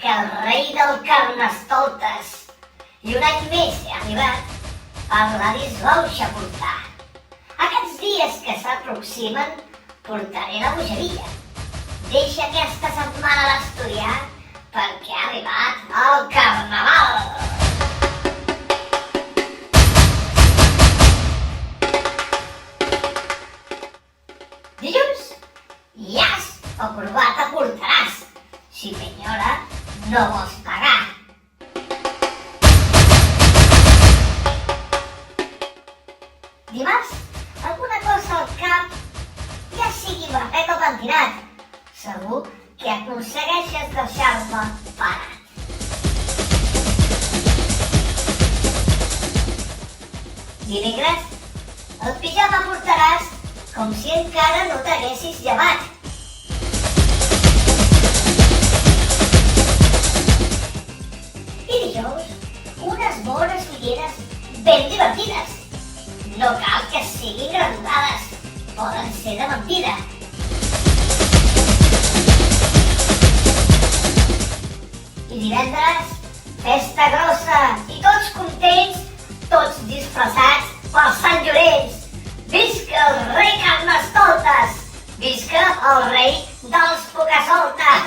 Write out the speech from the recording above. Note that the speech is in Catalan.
que el rei del Carnestoltes i un any més he arribat per la disbauxa portar. Aquests dies que s'aproximen portaré la bogeria. Deixa aquesta setmana d'estudiar perquè ha arribat el Carnaval. Dilluns, llast o corbata portaràs, si penyora no vols pagar. Dimarts, alguna cosa al cap, ja sigui barret o pentinat, segur que aconsegueixes deixar-me parat. Dimecres, el pijama portaràs com si encara no t'haguessis llevat. I dijous, unes bones ulleres ben divertides. No cal que siguin granulades, poden ser de mentida. I divendres, festa grossa i tots contents, tots disfressats per Sant Llorenç. Visca el rei Carnestoltes! Visca el rei dels Pocasoltes!